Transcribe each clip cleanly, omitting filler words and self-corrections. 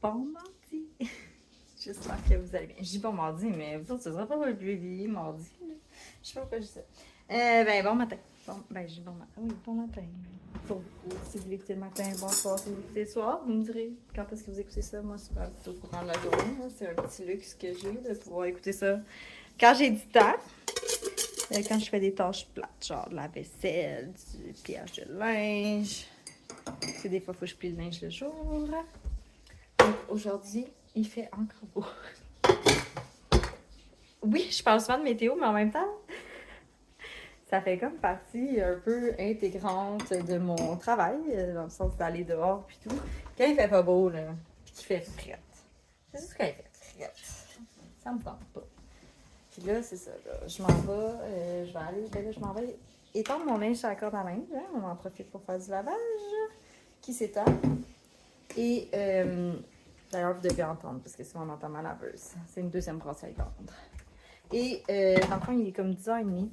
Bon mardi! J'espère que vous allez bien. Je dis bon mardi, mais vous autres, ça sera pas votre réveillé mardi. Là. Je sais pas pourquoi je dis ça. Ben, bon matin. Je dis bon matin. Oui, bon matin. Pour vous, si vous l'écoutez le matin, bonsoir, si vous l'écoutez le soir, vous me direz quand est-ce que vous écoutez ça. Moi, c'est pas plutôt au courant de la journée. C'est un petit luxe que j'ai de pouvoir écouter ça quand j'ai du temps. Quand je fais des tâches plates, genre de la vaisselle, du pliage de linge. C'est des fois, il faut que je plie le linge le jour. Donc aujourd'hui, il fait encore beau. Oui, je parle souvent de météo, mais en même temps, ça fait comme partie un peu intégrante de mon travail, dans le sens d'aller dehors puis tout. Quand il fait pas beau, là, puis qu'il fait frette. C'est juste quand il fait frette. Ça me tente pas. Puis là, c'est ça, là. Je m'en vais, je vais aller, ben là, je m'en vais étendre mon linge sur la corde à linge. Hein. On en profite pour faire du lavage qui s'étend. Et d'ailleurs, vous devez entendre, parce que souvent on entend ma laveuse. C'est une deuxième brosse à étendre. Et dans le fond, il est comme 10h30.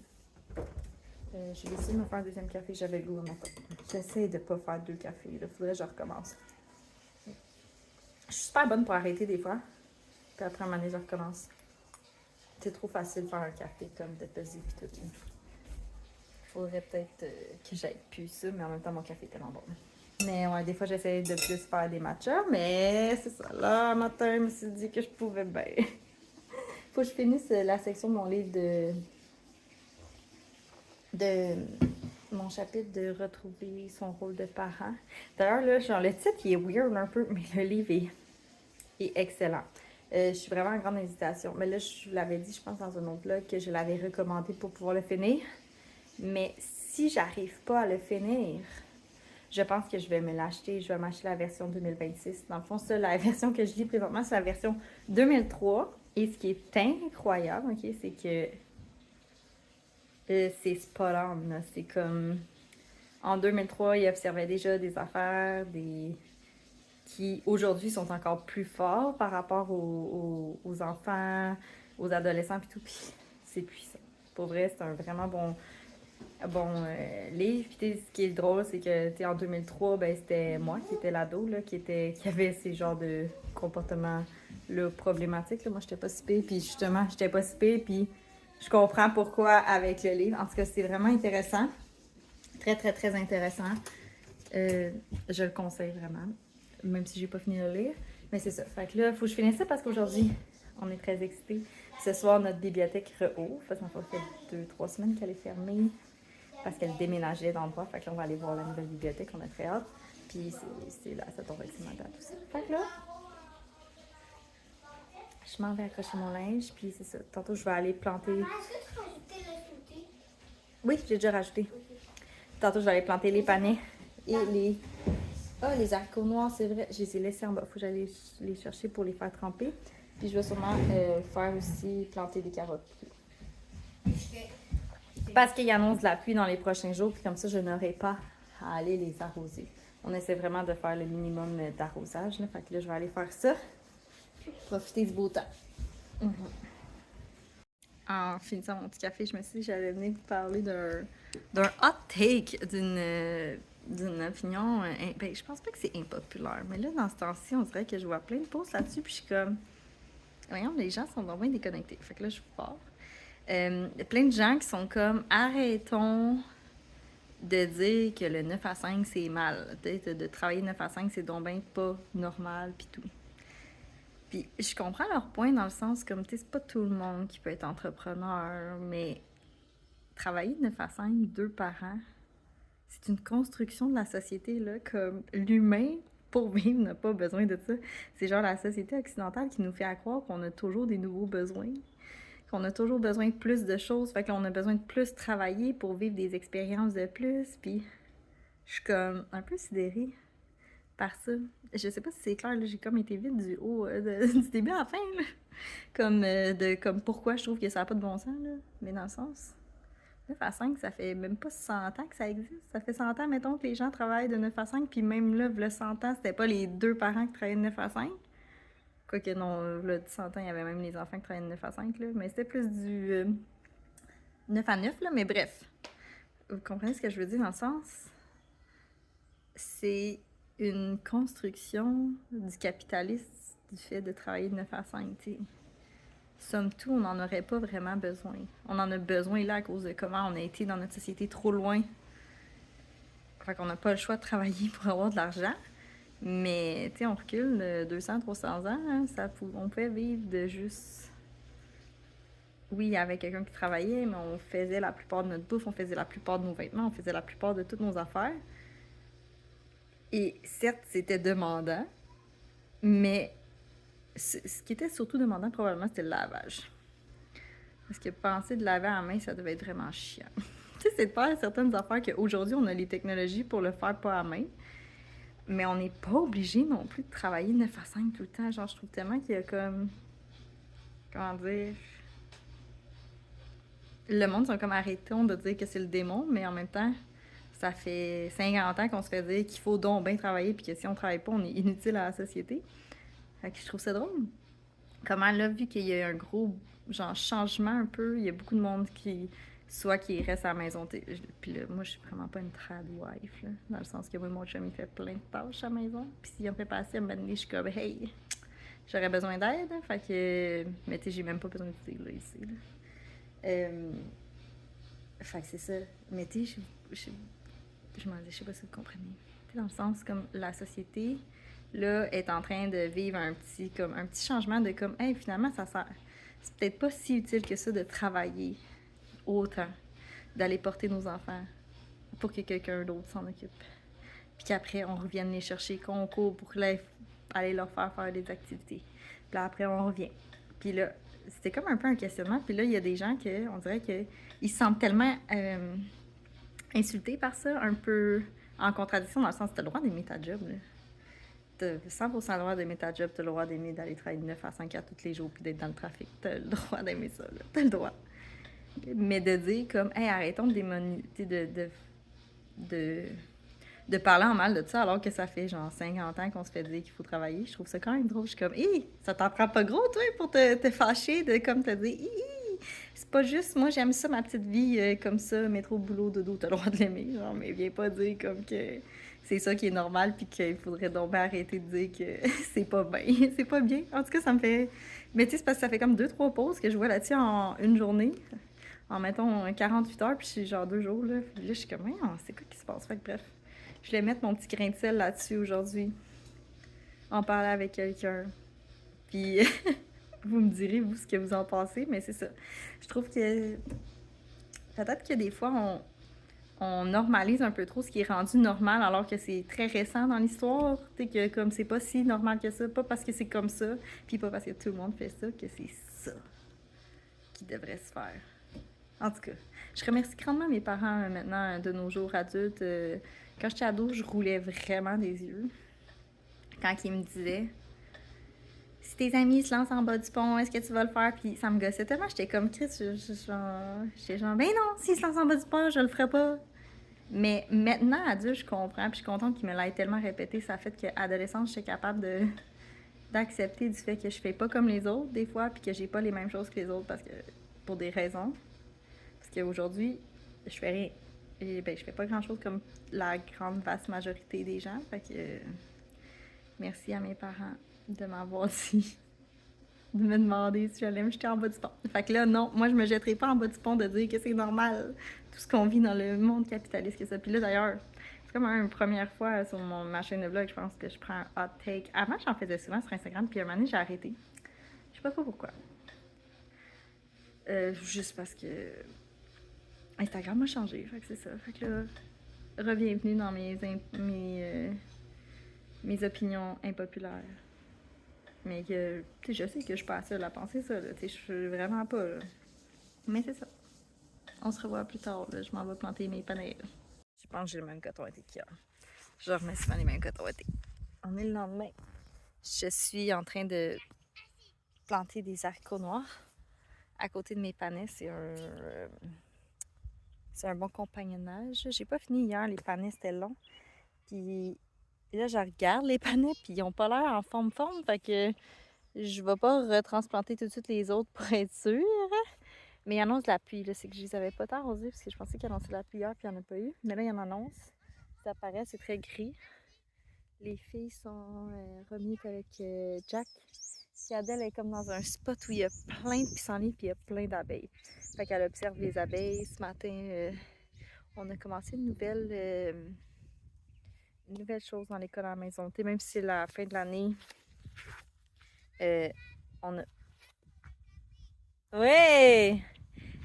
J'ai décidé de me faire un deuxième café, j'avais le goût à matin. J'essaie de ne pas faire 2 cafés, il faudrait que je recommence. Je suis super bonne pour arrêter des fois, puis après un moment donné, je recommence. C'est trop facile de faire un café comme de peser et tout. Faudrait peut-être que j'aille plus ça, mais en même temps, mon café est tellement bon. Mais ouais, des fois, j'essaie de plus faire des matchas, mais c'est ça. Là, un matin, je me suis dit que je pouvais bien. Faut que je finisse la section de mon livre de mon chapitre de retrouver son rôle de parent. D'ailleurs, là, genre, le titre, il est weird un peu, mais le livre est excellent. Je suis vraiment en grande hésitation. Mais là, je vous l'avais dit, je pense, dans un autre vlog, que je l'avais recommandé pour pouvoir le finir. Mais si j'arrive pas à le finir, je pense que je vais me l'acheter. Je vais m'acheter la version 2026. Dans le fond, ça, la version que je lis présentement, c'est la version 2003. Et ce qui est incroyable, ok, c'est que c'est spot on. C'est comme en 2003, il observait déjà des affaires qui aujourd'hui sont encore plus forts par rapport aux enfants, aux adolescents et tout. Puis c'est puissant. Pour vrai, c'est un vraiment bon livre. Puis ce qui est drôle, c'est que en 2003, ben, c'était moi qui étais l'ado là, qui avait ces genres de comportements là, problématiques. Là. Moi, j'étais pas si pire, puis justement, j'étais pas si pire, puis je comprends pourquoi avec le livre. En tout cas, c'est vraiment intéressant. Très, très, très intéressant. Je le conseille vraiment, même si j'ai pas fini de le lire. Mais c'est ça. Fait que là, il faut que je finisse ça parce qu'aujourd'hui, on est très excités. Ce soir, notre bibliothèque rouvre. Ça fait 2-3 semaines qu'elle est fermée parce qu'elle déménageait d'endroit. Fait que là, on va aller voir la nouvelle bibliothèque. On a très hâte. Puis c'est là, ça tombe avec ma date aussi. Fait que là, je m'en vais accrocher mon linge. Puis c'est ça. Tantôt, je vais aller planter. Est-ce que tu as rajouté le sauté? Oui, j'ai déjà rajouté. Tantôt, je vais aller planter les panais et les. Ah, les haricots noirs, c'est vrai. Je les ai laissés en bas. Faut que j'aille les chercher pour les faire tremper. Puis je vais sûrement faire aussi planter des carottes. Parce qu'il annonce de la pluie dans les prochains jours. Puis comme ça, je n'aurai pas à aller les arroser. On essaie vraiment de faire le minimum d'arrosage. Là. Fait que là, je vais aller faire ça. Profiter du beau temps. En finissant mon petit café, je me suis dit que j'allais venir vous parler d'un hot take, d'une opinion. Ben, je pense pas que c'est impopulaire, mais là, dans ce temps-ci, on dirait que je vois plein de posts là-dessus, puis je suis comme. Voyons, les gens sont vraiment déconnectés. Fait que là, je vous parle. Plein de gens qui sont comme arrêtons de dire que le 9 à 5 c'est mal. De travailler 9 à 5 c'est donc bien pas normal, puis tout. Puis je comprends leur point dans le sens comme, tu sais, c'est pas tout le monde qui peut être entrepreneur, mais travailler 9 à 5, 2 par an, c'est une construction de la société, là, comme l'humain, pour vivre, n'a pas besoin de ça. C'est genre la société occidentale qui nous fait croire qu'on a toujours des nouveaux besoins, qu'on a toujours besoin de plus de choses, fait qu'on a besoin de plus travailler pour vivre des expériences de plus, puis je suis comme un peu sidérée par ça. Je sais pas si c'est clair, là, j'ai comme été vite du haut, du début à la fin, là. Comme pourquoi je trouve que ça n'a pas de bon sens, là. Mais dans le sens, 9 à 5, ça fait même pas 100 ans que ça existe. Ça fait 100 ans, mettons, que les gens travaillent de 9 à 5, puis même là, le 100 ans, c'était pas les 2 parents qui travaillaient de 9 à 5. Quoique non, là, 100 ans, il y avait même les enfants qui travaillaient de 9 à 5, là. Mais c'était plus du 9 à 9, là. Mais bref, vous comprenez ce que je veux dire dans le sens? C'est une construction du capitalisme du fait de travailler de 9 à 5, tu sais. Somme toute, on n'en aurait pas vraiment besoin. On en a besoin là à cause de comment on a été dans notre société trop loin. Fait qu'on n'a pas le choix de travailler pour avoir de l'argent. Mais, tu sais, on recule 200, 300 ans, hein, on pouvait vivre de juste... Oui, il y avait quelqu'un qui travaillait, mais on faisait la plupart de notre bouffe, on faisait la plupart de nos vêtements, on faisait la plupart de toutes nos affaires. Et certes, c'était demandant, mais ce qui était surtout demandant, probablement, c'était le lavage. Parce que penser de laver à la main, ça devait être vraiment chiant. Tu sais, c'est de faire certaines affaires qu'aujourd'hui, on a les technologies pour le faire pas à main. Mais on n'est pas obligé non plus de travailler 9 à 5 tout le temps. Genre, je trouve tellement qu'il y a comme... Comment dire... Le monde sont comme arrêtons de dire que c'est le démon, mais en même temps, ça fait 50 ans qu'on se fait dire qu'il faut donc bien travailler puis que si on travaille pas, on est inutile à la société. Fait que je trouve ça drôle. Comment là, vu qu'il y a un gros genre changement un peu, il y a beaucoup de monde qui reste à la maison. Puis là, moi, je suis vraiment pas une trad wife, là, dans le sens que moi, mon chum, il fait plein de tâches à la maison. Puis s'il en fait pas assez, à un moment donné, je suis comme, hey, j'aurais besoin d'aide. Fait que, mais tu sais, j'ai même pas besoin d'aider, là, ici. Là. Fait que c'est ça. Mais tu sais, je m'en dis, je sais pas si vous comprenez. Tu sais, dans le sens, comme la société, là, est en train de vivre un petit changement de comme, hey, finalement, ça sert. C'est peut-être pas si utile que ça de travailler autant, d'aller porter nos enfants pour que quelqu'un d'autre s'en occupe. Puis qu'après, on revienne les chercher concours pour aller leur faire des activités. Puis là, après, on revient. Puis là, c'était comme un peu un questionnement. Puis là, il y a des gens on dirait qu'ils se sentent tellement insultés par ça, un peu en contradiction, dans le sens que t'as le droit d'aimer ta job. Là. T'as 100% le droit d'aimer ta job, t'as le droit d'aimer d'aller travailler de 9 à 5 heures tous les jours puis d'être dans le trafic. T'as le droit d'aimer ça, là. T'as le droit. Mais de dire comme, hey, arrêtons de démoniser, de parler en mal de ça alors que ça fait genre 50 ans qu'on se fait dire qu'il faut travailler. Je trouve ça quand même drôle. Je suis comme, hé, ça t'en prend pas gros, toi, pour te fâcher de comme te dire, hé, c'est pas juste, moi j'aime ça, ma petite vie comme ça, métro, boulot, dodo, t'as le droit de l'aimer. Genre, mais viens pas dire comme que c'est ça qui est normal puis qu'il faudrait donc bien arrêter de dire que c'est pas bien. C'est pas bien. En tout cas, ça me fait. Mais tu sais, c'est parce que ça fait comme 2-3 pauses que je vois là-dessus en une journée. En mettons 48 heures, puis je suis genre 2 jours, là. Puis là, je suis comme, c'est quoi qui se passe? Fait que bref, je vais mettre mon petit grain de sel là-dessus aujourd'hui. En parler avec quelqu'un. Puis vous me direz, vous, ce que vous en pensez, mais c'est ça. Je trouve que peut-être que des fois, on normalise un peu trop ce qui est rendu normal alors que c'est très récent dans l'histoire. Tu sais, que comme c'est pas si normal que ça, pas parce que c'est comme ça, puis pas parce que tout le monde fait ça, que c'est ça qui devrait se faire. En tout cas, je remercie grandement mes parents maintenant de nos jours adultes. Quand j'étais ado, je roulais vraiment des yeux. Quand ils me disaient si tes amis se lancent en bas du pont, est-ce que tu vas le faire? Puis ça me gossait tellement. J'étais comme Chris, j'étais genre, ben non, s'ils se lancent en bas du pont, je le ferai pas. Mais maintenant, adulte, je comprends. Puis je suis contente qu'il me l'ait tellement répété. Ça fait qu'à l'adolescence, j'étais capable d'accepter du fait que je fais pas comme les autres des fois, puis que j'ai pas les mêmes choses que les autres parce que pour des raisons. Parce qu'aujourd'hui, je fais rien. Je fais pas grand chose comme la grande vaste majorité des gens. Fait que merci à mes parents de m'avoir dit, de me demander si j'allais me jeter en bas du pont. Fait que là, non, moi je me jetterai pas en bas du pont de dire que c'est normal tout ce qu'on vit dans le monde capitaliste que ça. Puis là d'ailleurs, c'est comme une première fois sur ma chaîne de vlog, je pense que je prends un hot take. Avant, j'en faisais souvent sur Instagram, puis un moment donné, j'ai arrêté. Je sais pas trop pourquoi. Juste parce que Instagram a changé, fait que c'est ça. Fait que là, re-bienvenue dans mes opinions impopulaires. Mais que, tu sais, je sais que je suis pas seule à penser ça, là. Tu sais, je suis vraiment pas, là. Mais c'est ça. On se revoit plus tard, là. Je m'en vais planter mes panais, là. Je pense que j'ai le même coton été qu'hier. Je remets souvent les mêmes cotons été. On est le lendemain. Je suis en train de planter des haricots noirs à côté de mes panais. C'est un bon compagnonnage. J'ai pas fini hier, les panais c'était long. Puis là, je regarde les panais, puis ils ont pas l'air en forme. Fait que je vais pas retransplanter tout de suite les autres pour être sûre. Mais il annonce de la pluie, là. C'est que je les avais pas tant arrosés parce que je pensais qu'il annonçait de la pluie hier, puis il n'y en a pas eu. Mais là, il y en annonce. Ça paraît, c'est très gris. Les filles sont remises avec Jack. Puis Adèle est comme dans un spot où il y a plein de pissenlits puis il y a plein d'abeilles. Fait qu'elle observe les abeilles. Ce matin, on a commencé une nouvelle chose dans l'école à la maison. T'sais, même si c'est la fin de l'année, on a... Ouais!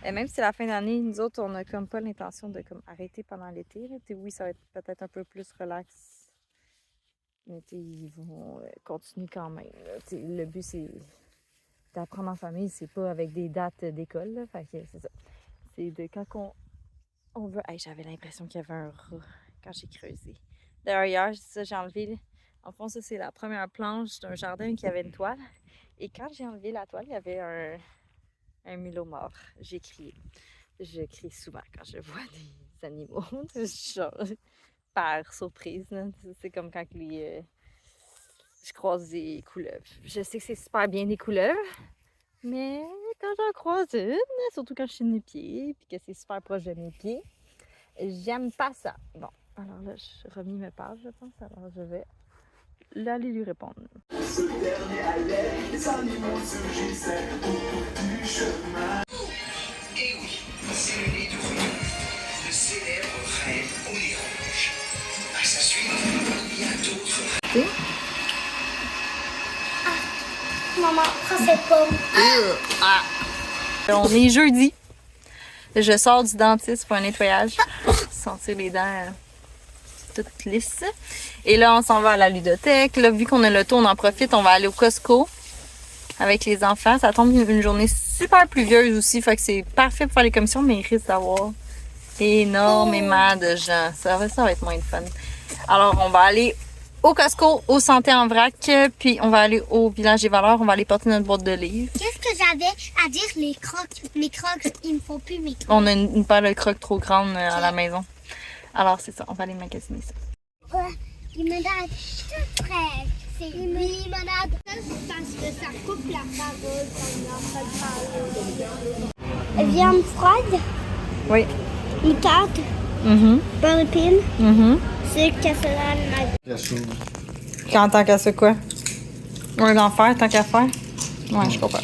Même si c'est la fin d'année, nous autres, on a comme pas l'intention de comme arrêter pendant l'été. Oui, ça va être peut-être un peu plus relax. Mais ils vont continuer quand même. Le but, c'est d'apprendre en famille. C'est pas avec des dates d'école. Fait que c'est ça. C'est de quand on veut... Hey, j'avais l'impression qu'il y avait un rat quand j'ai creusé. D'ailleurs, hier, j'ai enlevé... En fond, ça, c'est la première planche d'un jardin qui avait une toile. Et quand j'ai enlevé la toile, il y avait un mulot mort. J'ai crié. Je crie souvent quand je vois des animaux. Genre, par surprise. C'est comme quand je croise des couleuvres. Je sais que c'est super bien des couleuvres, mais quand j'en croise une, surtout quand je suis nu-pied, puis que c'est super proche de mes pieds, j'aime pas ça. Bon, alors là, je remis mes pages, je pense. Alors je vais aller lui répondre. Ce dernier allait, les animaux surgissaient au bout du chemin. Et oui, c'est le nez de Rouleau, le célèbre reine au nez rouge. À sa suite, il y a d'autres. Maman, prends cette pomme. On est jeudi. Je sors du dentiste pour un nettoyage. Sentir les dents toutes lisses. Et là, on s'en va à la ludothèque. Là, vu qu'on a le tour, on en profite. On va aller au Costco avec les enfants. Ça tombe une journée super pluvieuse aussi. Fait que c'est parfait pour faire les commissions, mais il risque d'avoir énormément de gens. Ça va être moins de fun. Alors, on va aller au Costco, au Santé en vrac, puis on va aller au Village des Valeurs. On va aller porter notre boîte de livres. Qu'est-ce que j'avais à dire, les crocs? Mes crocs, il me faut plus mes crocs. On a une paire de crocs trop grande à la maison. Alors, c'est ça. On va aller magasiner ça. Limonade tout près. C'est limonade parce que ça coupe la parole quand on a viande froide, Oui. moutarde, beurre épine, sucre, casserole, Quand tant qu'à ça quoi? Un d'en faire, tant qu'à faire? Ouais, je comprends.